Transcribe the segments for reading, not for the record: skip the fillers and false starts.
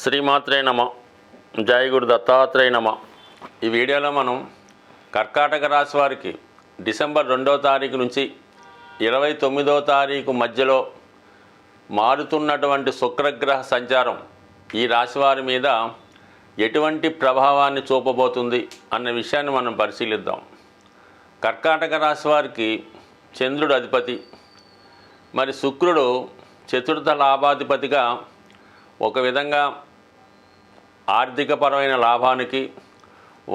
శ్రీమాత్రే నమ. జై గురు దత్తాత్రేయ నమ. ఈ వీడియోలో మనం కర్కాటక రాశి వారికి డిసెంబర్ 2వ తారీఖు నుంచి 29వ తారీఖు మధ్యలో మారుతున్నటువంటి శుక్రగ్రహ సంచారం ఈ రాశి వారి మీద ఎటువంటి ప్రభావాన్ని చూపబోతుంది అన్న విషయాన్ని మనం పరిశీలిద్దాం. కర్కాటక రాశి వారికి చంద్రుడు అధిపతి, మరి శుక్రుడు చతుర్థ లాభాధిపతిగా ఒక విధంగా ఆర్థికపరమైన లాభానికి,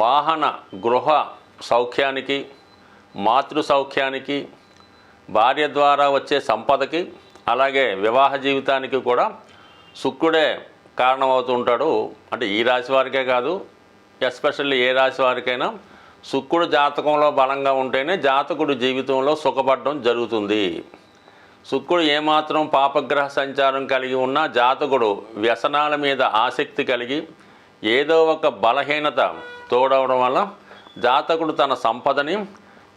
వాహన గృహ సౌఖ్యానికి, మాతృ సౌఖ్యానికి, భార్య ద్వారా వచ్చే సంపదకి, అలాగే వివాహ జీవితానికి కూడా శుక్రుడే కారణమవుతుంటాడు. అంటే ఈ రాశి వారికే కాదు, ఎస్పెషల్లీ ఏ రాశి వారికైనా శుక్రుడు జాతకంలో బలంగా ఉంటేనే జాతకుడు జీవితంలో సుఖపడడం జరుగుతుంది. శుక్రుడు ఏమాత్రం పాపగ్రహ సంచారం కలిగి ఉన్నా జాతకుడు వ్యసనాల మీద ఆసక్తి కలిగి ఏదో ఒక బలహీనత తోడవడం వల్ల జాతకుడు తన సంపదని,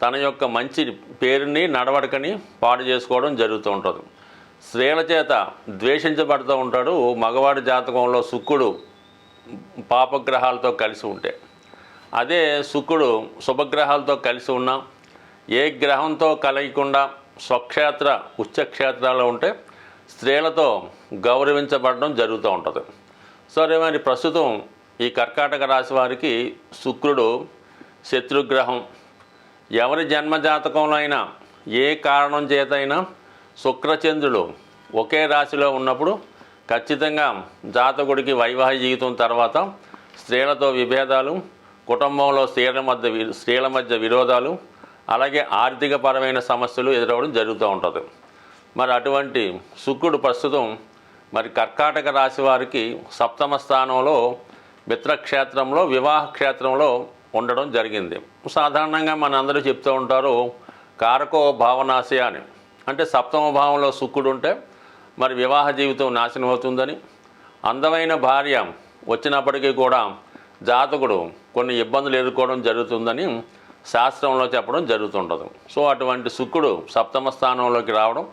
తన యొక్క మంచి పేరుని, నడవడికని పాడు చేసుకోవడం జరుగుతూ ఉంటుంది. స్త్రీల చేత ద్వేషించబడుతూ ఉంటాడు మగవాడి జాతకంలో శుక్రుడు పాపగ్రహాలతో కలిసి ఉంటే. అదే శుక్రుడు శుభగ్రహాలతో కలిసి ఉన్నా, ఏ గ్రహంతో కలగకుండా స్వక్షేత్ర ఉచ్చక్షేత్రాల్లో ఉంటే స్త్రీలతో గౌరవించబడడం జరుగుతూ ఉంటుంది. సరే, మరి ప్రస్తుతం ఈ కర్కాటక రాశి వారికి శుక్రుడు శత్రుగ్రహం. ఎవరి జన్మజాతకంలో అయినా ఏ కారణం చేతైనా శుక్రచంద్రులు ఒకే రాశిలో ఉన్నప్పుడు ఖచ్చితంగా జాతకుడికి వైవాహిక జీవితం తర్వాత స్త్రీలతో విభేదాలు, కుటుంబంలో స్త్రీల మధ్య విరోధాలు, అలాగే ఆర్థికపరమైన సమస్యలు ఎదురవడం జరుగుతూ ఉంటుంది. మరి అటువంటి శుక్రుడు ప్రస్తుతం మరి కర్కాటక రాశి వారికి సప్తమ స్థానంలో మిత్రక్షేత్రంలో, వివాహ క్షేత్రంలో ఉండడం జరిగింది. సాధారణంగా మనందరూ చెప్తూ ఉంటారు కారకో భావనాశయ అని. అంటే సప్తమ భావంలో శుక్రుడు ఉంటే మరి వివాహ జీవితం నాశనం అవుతుందని, అందమైన భార్య వచ్చినప్పటికీ కూడా జాతకుడు కొన్ని ఇబ్బందులు ఎదుర్కోవడం జరుగుతుందని శాస్త్రంలో చెప్పడం జరుగుతుంటుంది. సో అటువంటి శుక్రుడు సప్తమ స్థానంలోకి రావడం,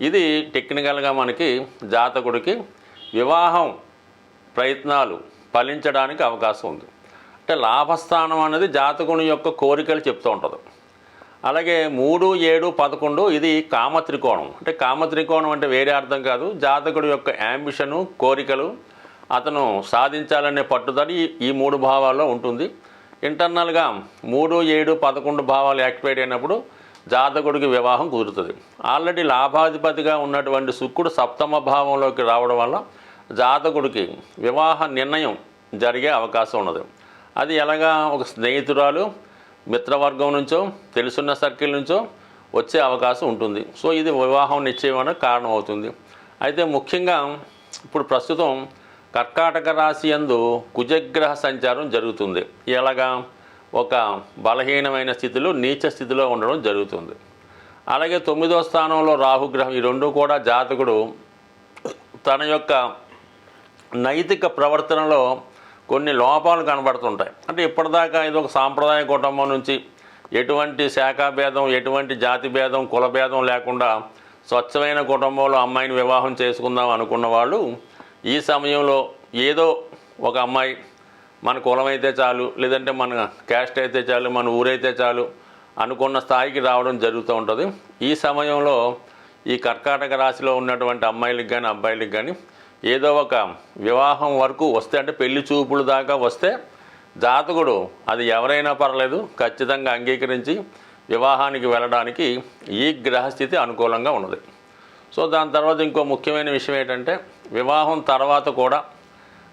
ఇది టెక్నికల్గా మనకి జాతకుడికి వివాహం ప్రయత్నాలు ఫలించడానికి అవకాశం ఉంది. అంటే లాభస్థానం అనేది జాతకుని యొక్క కోరికలు చెప్తూ ఉంటుంది. అలాగే 3, 7, 11 ఇది కామత్రికోణం. అంటే కామత్రికోణం అంటే వేరే అర్థం కాదు, జాతకుడి యొక్క యాంబిషను, కోరికలు, అతను సాధించాలనే పట్టుదల ఈ 3 భావాల్లో ఉంటుంది. ఇంటర్నల్గా 3, 7, 11 భావాలు యాక్టివేట్ అయినప్పుడు జాతకుడికి వివాహం కుదురుతుంది. ఆల్రెడీ లాభాధిపతిగా ఉన్నటువంటి శుక్రుడు సప్తమ భావంలోకి రావడం వల్ల జాతకుడికి వివాహ నిర్ణయం జరిగే అవకాశం ఉన్నది. అది ఎలాగా, ఒక స్నేహితురాలు, మిత్రవర్గం నుంచో, తెలుసున్న సర్కిల్ నుంచో వచ్చే అవకాశం ఉంటుంది. సో ఇది వివాహం నిశ్చయమైన కారణం అవుతుంది. అయితే ముఖ్యంగా ఇప్పుడు ప్రస్తుతం కర్కాటక రాశి యందు కుజగ్రహ సంచారం జరుగుతుంది. ఎలాగా, ఒక బలహీనమైన స్థితిలో, నీచ స్థితిలో ఉండడం జరుగుతుంది. అలాగే 9వ స్థానంలో రాహుగ్రహం. ఈ రెండు కూడా జాతకుడు తన యొక్క నైతిక ప్రవర్తనలో కొన్ని లోపాలు కనబడుతుంటాయి. అంటే ఇప్పటిదాకా ఇది ఒక సాంప్రదాయ కుటుంబం నుంచి ఎటువంటి శాఖాభేదం, ఎటువంటి జాతి భేదం, కులభేదం లేకుండా స్వచ్ఛమైన కుటుంబంలో అమ్మాయిని వివాహం చేసుకుందాం అనుకున్న వాళ్ళు ఈ సమయంలో ఏదో ఒక అమ్మాయి మన కులం అయితే చాలు, లేదంటే మన క్యాస్ట్ అయితే చాలు, మన ఊరైతే చాలు అనుకున్న స్థాయికి రావడం జరుగుతూ ఉంటుంది. ఈ సమయంలో ఈ కర్కాటక రాశిలో ఉన్నటువంటి అమ్మాయిలకు కానీ అబ్బాయిలకు కానీ ఏదో ఒక వివాహం వరకు వస్తే, అంటే పెళ్లి చూపులు దాకా వస్తే జాతకుడు అది ఎవరైనా పర్లేదు ఖచ్చితంగా అంగీకరించి వివాహానికి వెళ్ళడానికి ఈ గ్రహస్థితి అనుకూలంగా ఉన్నది. సో దాని తర్వాత ఇంకో ముఖ్యమైన విషయం ఏంటంటే, వివాహం తర్వాత కూడా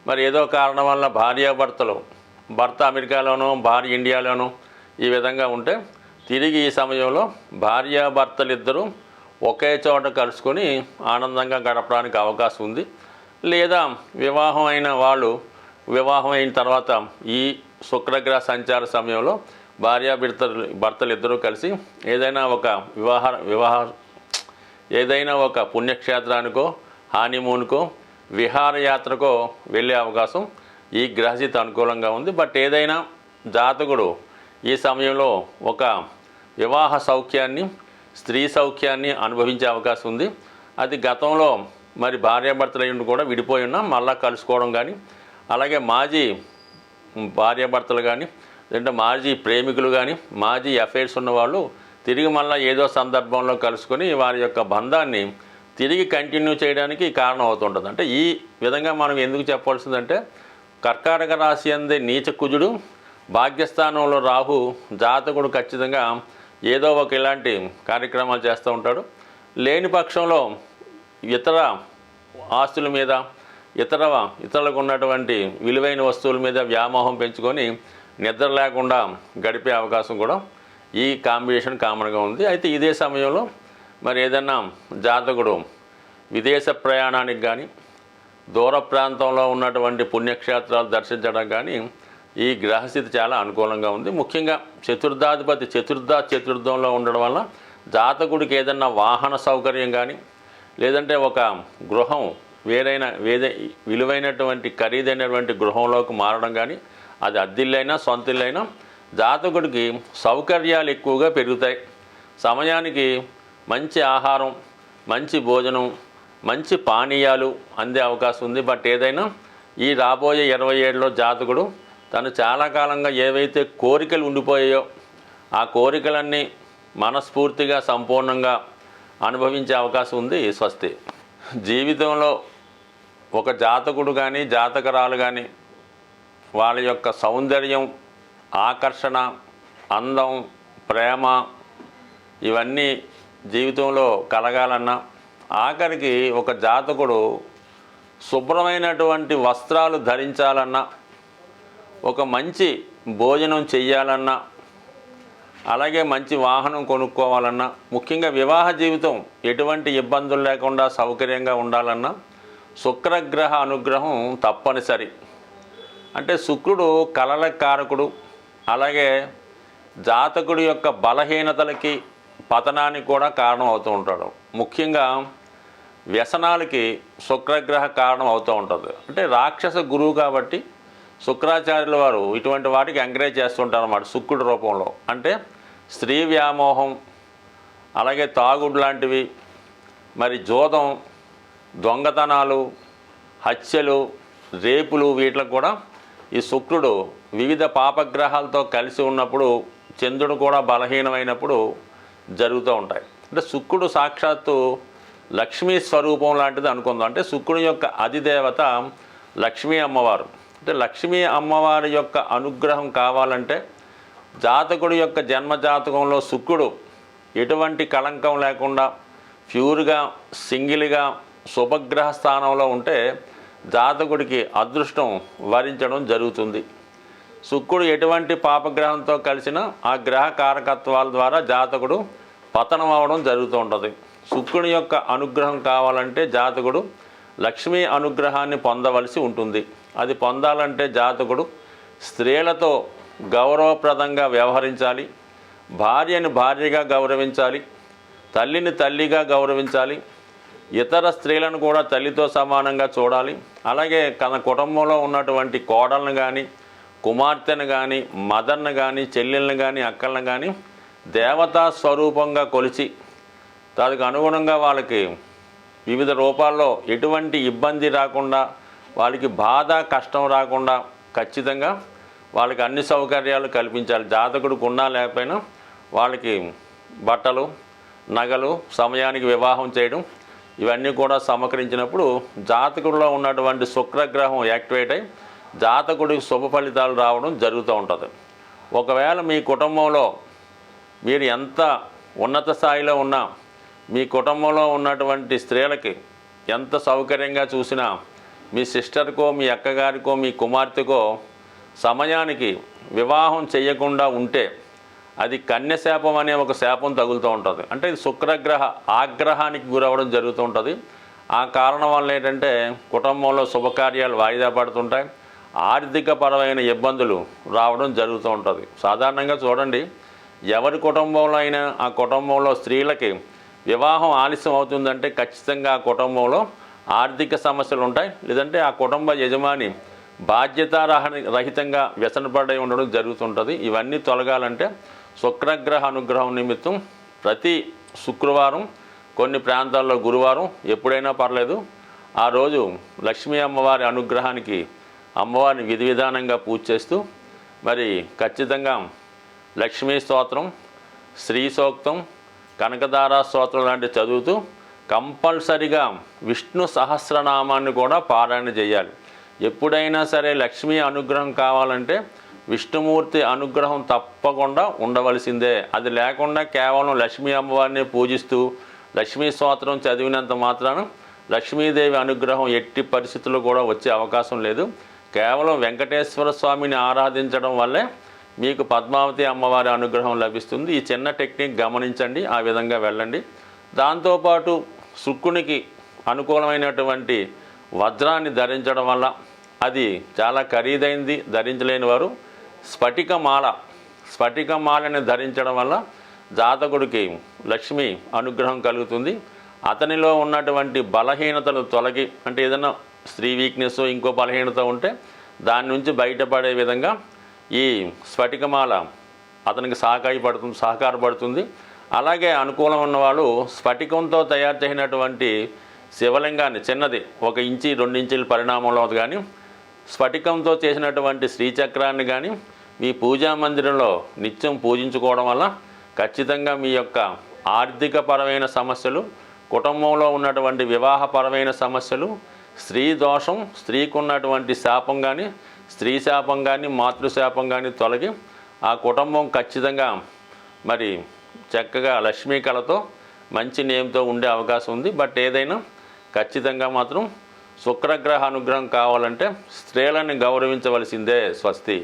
మరి ఏదో కారణం వల్ల భార్యాభర్తలు, భర్త అమెరికాలోనో భార్య ఇండియాలోనో ఈ విధంగా ఉంటే తిరిగి ఈ సమయంలో భార్యాభర్తలిద్దరూ ఒకే చోట కలుసుకొని ఆనందంగా గడపడానికి అవకాశం ఉంది. లేదా వివాహం అయిన వాళ్ళు వివాహం అయిన తర్వాత ఈ శుక్రగ్రహ సంచార సమయంలో భర్తలు ఇద్దరూ కలిసి ఏదైనా ఒక పుణ్యక్షేత్రానికో, హానీమూన్కో, విహారయాత్రకో వెళ్ళే అవకాశం ఈ గ్రహస్థితి అనుకూలంగా ఉంది. బట్ ఏదైనా జాతకుడు ఈ సమయంలో ఒక వివాహ సౌఖ్యాన్ని, స్త్రీ సౌఖ్యాన్ని అనుభవించే అవకాశం ఉంది. అది గతంలో మరి భార్యాభర్తలు అయ్యి కూడా విడిపోయి ఉన్నా మళ్ళీ కలుసుకోవడం కానీ, అలాగే మాజీ భార్యాభర్తలు కానీ, లేదంటే మాజీ ప్రేమికులు కానీ, మాజీ అఫైర్స్ ఉన్నవాళ్ళు తిరిగి మళ్ళీ ఏదో సందర్భంలో కలుసుకొని వారి యొక్క బంధాన్ని తిరిగి కంటిన్యూ చేయడానికి కారణం అవుతుంటుంది. అంటే ఈ విధంగా మనం ఎందుకు చెప్పాల్సిందంటే, కర్కాటక రాశి అందే నీచ కుజుడు, భాగ్యస్థానంలో రాహు, జాతకుడు ఖచ్చితంగా ఏదో ఒక ఇలాంటి కార్యక్రమాలు చేస్తూ ఉంటాడు. లేని పక్షంలో ఇతర ఆస్తుల మీద, ఇతరులకు ఉన్నటువంటి విలువైన వస్తువుల మీద వ్యామోహం పెంచుకొని నిద్ర లేకుండా గడిపే అవకాశం కూడా ఈ కాంబినేషన్ కామన్గా ఉంది. అయితే ఇదే సమయంలో మరి ఏదన్నా జాతకుడు విదేశ ప్రయాణానికి కానీ, దూర ప్రాంతంలో ఉన్నటువంటి పుణ్యక్షేత్రాలు దర్శించడం కానీ ఈ గ్రహస్థితి చాలా అనుకూలంగా ఉంది. ముఖ్యంగా చతుర్థాధిపతి చతుర్థంలో ఉండడం వల్ల జాతకుడికి ఏదన్నా వాహన సౌకర్యం కానీ, లేదంటే ఒక గృహం విలువైనటువంటి ఖరీదైనటువంటి గృహంలోకి మారడం కానీ, అది అద్దిల్లైనా సొంత ఇల్లైనా జాతకుడికి సౌకర్యాలు ఎక్కువగా పెరుగుతాయి. సమయానికి మంచి ఆహారం, మంచి భోజనం, మంచి పానీయాలు అందే అవకాశం ఉంది. బట్ ఏదైనా ఈ రాబోయే 27లో జాతకుడు తను చాలా కాలంగా ఏవైతే కోరికలు ఉండిపోయాయో ఆ కోరికలన్నీ మనస్ఫూర్తిగా సంపూర్ణంగా అనుభవించే అవకాశం ఉంది. స్వస్తి. జీవితంలో ఒక జాతకుడు కానీ, జాతకరాలు కానీ వాళ్ళ యొక్క సౌందర్యం, ఆకర్షణ, అందం, ప్రేమ ఇవన్నీ జీవితంలో కలగాలన్నా, ఆఖరికి ఒక జాతకుడు శుభ్రమైనటువంటి వస్త్రాలు ధరించాలన్నా, ఒక మంచి భోజనం చెయ్యాలన్నా, అలాగే మంచి వాహనం కొనుక్కోవాలన్నా, ముఖ్యంగా వివాహ జీవితం ఎటువంటి ఇబ్బందులు లేకుండా సౌకర్యంగా ఉండాలన్నా శుక్రగ్రహ అనుగ్రహం తప్పనిసరి. అంటే శుక్రుడు కలల కారకుడు, అలాగే జాతకుడి యొక్క బలహీనతలకి పతనానికి కూడా కారణం అవుతూ ఉంటాడు. ముఖ్యంగా వ్యసనాలకి శుక్రగ్రహ కారణం అవుతూ ఉంటుంది. అంటే రాక్షస గురువు కాబట్టి శుక్రాచార్యుల వారు ఇటువంటి వాటికి ఎంకరేజ్ చేస్తుంటారు అన్నమాట శుక్రుడి రూపంలో. అంటే స్త్రీ వ్యామోహం, అలాగే తాగుడు లాంటివి, మరి జోదం, దొంగతనాలు, హత్యలు, రేపులు, వీటికి కూడా ఈ శుక్రుడు వివిధ పాపగ్రహాలతో కలిసి ఉన్నప్పుడు, చంద్రుడు కూడా బలహీనమైనప్పుడు జరుగుతూ ఉంటాయి. అంటే శుక్రుడు సాక్షాత్తు లక్ష్మీ స్వరూపం లాంటిది అనుకుందాం. అంటే శుక్రుని యొక్క అధిదేవత లక్ష్మీ అమ్మవారు. అంటే లక్ష్మీ అమ్మవారి యొక్క అనుగ్రహం కావాలంటే జాతకుడి యొక్క జన్మజాతకంలో శుక్రుడు ఎటువంటి కళంకం లేకుండా ప్యూర్గా సింగిల్గా శుభగ్రహ స్థానంలో ఉంటే జాతకుడికి అదృష్టం వరించడం జరుగుతుంది. శుక్రుడు ఎటువంటి పాపగ్రహంతో కలిసినా ఆ గ్రహ కారకత్వాల ద్వారా జాతకుడు పతనం అవ్వడం జరుగుతూ ఉంటుంది. శుక్రుని యొక్క అనుగ్రహం కావాలంటే జాతకుడు లక్ష్మీ అనుగ్రహాన్ని పొందవలసి ఉంటుంది. అది పొందాలంటే జాతకుడు స్త్రీలతో గౌరవప్రదంగా వ్యవహరించాలి, భార్యని భార్యగా గౌరవించాలి, తల్లిని తల్లిగా గౌరవించాలి, ఇతర స్త్రీలను కూడా తల్లితో సమానంగా చూడాలి. అలాగే తన కుటుంబంలో ఉన్నటువంటి కోడలను కానీ, కుమార్తెను కానీ, మదర్ను కానీ, చెల్లెళ్ళను కానీ, అక్కలను కానీ దేవతా స్వరూపంగా కొలిచి దానికి అనుగుణంగా వాళ్ళకి వివిధ రూపాల్లో ఎటువంటి ఇబ్బంది రాకుండా, వాళ్ళకి బాధ కష్టం రాకుండా ఖచ్చితంగా వాళ్ళకి అన్ని సౌకర్యాలు కల్పించాలి. జాతకుడికి ఉన్నా లేకపోయినా వాళ్ళకి బట్టలు, నగలు, సమయానికి వివాహం చేయడం ఇవన్నీ కూడా సమకరించినప్పుడు జాతకుడిలో ఉన్నటువంటి శుక్రగ్రహం యాక్టివేట్ అయి జాతకుడికి శుభ ఫలితాలు రావడం జరుగుతూ ఉంటుంది. ఒకవేళ మీ కుటుంబంలో మీరు ఎంత ఉన్నత స్థాయిలో ఉన్నా, మీ కుటుంబంలో ఉన్నటువంటి స్త్రీలకి ఎంత సౌకర్యంగా చూసినా మీ సిస్టర్కో, మీ అక్కగారికో, మీ కుమార్తెకో సమయానికి వివాహం చేయకుండా ఉంటే అది కన్యశాపం అనే ఒక శాపం తగులుతూ ఉంటుంది. అంటే ఇది శుక్రగ్రహ ఆగ్రహానికి గురవడం జరుగుతూ ఉంటుంది. ఆ కారణం వల్ల ఏంటంటే కుటుంబంలో శుభకార్యాలు వాయిదా పడుతుంటాయి, ఆర్థికపరమైన ఇబ్బందులు రావడం జరుగుతూ ఉంటుంది. సాధారణంగా చూడండి, ఎవరి కుటుంబంలో అయినా ఆ కుటుంబంలో స్త్రీలకి వివాహం ఆలస్యం అవుతుందంటే ఖచ్చితంగా ఆ కుటుంబంలో ఆర్థిక సమస్యలు ఉంటాయి, లేదంటే ఆ కుటుంబ యజమాని బాధ్యతారహితంగా వ్యసనపడి ఉండడం జరుగుతుంటుంది. ఇవన్నీ తొలగాలంటే శుక్రగ్రహ అనుగ్రహం నిమిత్తం ప్రతి శుక్రవారం, కొన్ని ప్రాంతాల్లో గురువారం, ఎప్పుడైనా పర్లేదు ఆ రోజు లక్ష్మీ అమ్మవారి అనుగ్రహానికి అమ్మవారిని విధి విధానంగా పూజ చేస్తూ మరి ఖచ్చితంగా లక్ష్మీ స్తోత్రం, శ్రీ సూక్తం, కనకదారా స్తోత్రం లాంటివి చదువుతూ కంపల్సరిగా విష్ణు సహస్రనామాన్ని కూడా పారాయణ చేయాలి. ఎప్పుడైనా సరే లక్ష్మీ అనుగ్రహం కావాలంటే విష్ణుమూర్తి అనుగ్రహం తప్పకుండా ఉండవలసిందే. అది లేకుండా కేవలం లక్ష్మీ అమ్మవారిని పూజిస్తూ లక్ష్మీ స్తోత్రం చదివినంత మాత్రాన లక్ష్మీదేవి అనుగ్రహం ఎట్టి పరిస్థితుల్లో కూడా వచ్చే అవకాశం లేదు. కేవలం వెంకటేశ్వర స్వామిని ఆరాధించడం వల్లే మీకు పద్మావతి అమ్మవారి అనుగ్రహం లభిస్తుంది. ఈ చిన్న టెక్నిక్ గమనించండి, ఆ విధంగా వెళ్ళండి. దాంతోపాటు శుక్రునికి అనుకూలమైనటువంటి వజ్రాన్ని ధరించడం వల్ల, అది చాలా ఖరీదైంది, ధరించలేని వారు స్ఫటికమాలని ధరించడం వల్ల జాతకుడికి లక్ష్మి అనుగ్రహం కలుగుతుంది. అతనిలో ఉన్నటువంటి బలహీనతలు తొలగి, అంటే ఏదైనా స్త్రీ వీక్నెస్ ఇంకో బలహీనత ఉంటే దాని నుంచి బయటపడే విధంగా ఈ స్ఫటికమాల అతనికి సహకారపడుతుంది. అలాగే అనుకూలం ఉన్నవాళ్ళు స్ఫటికంతో తయారు చేసినటువంటి శివలింగాన్ని, చిన్నది 1 ఇంచి 2 ఇంచుల పరిణామంలో కానీ స్ఫటికంతో చేసినటువంటి శ్రీచక్రాన్ని కానీ మీ పూజా మందిరంలో నిత్యం పూజించుకోవడం వల్ల ఖచ్చితంగా మీ యొక్క ఆర్థికపరమైన సమస్యలు, కుటుంబంలో ఉన్నటువంటి వివాహపరమైన సమస్యలు, స్త్రీ దోషం, స్త్రీకి ఉన్నటువంటి శాపం కానీ, స్త్రీ శాపం కానీ, మాతృశాపం కానీ తొలగి ఆ కుటుంబం ఖచ్చితంగా మరి చక్కగా లక్ష్మీ కళతో మంచి నేమ్తో ఉండే అవకాశం ఉంది. బట్ ఏదైనా ఖచ్చితంగా మాత్రం శుక్రగ్రహ అనుగ్రహం కావాలంటే స్త్రీలను గౌరవించవలసిందే. స్వస్తి.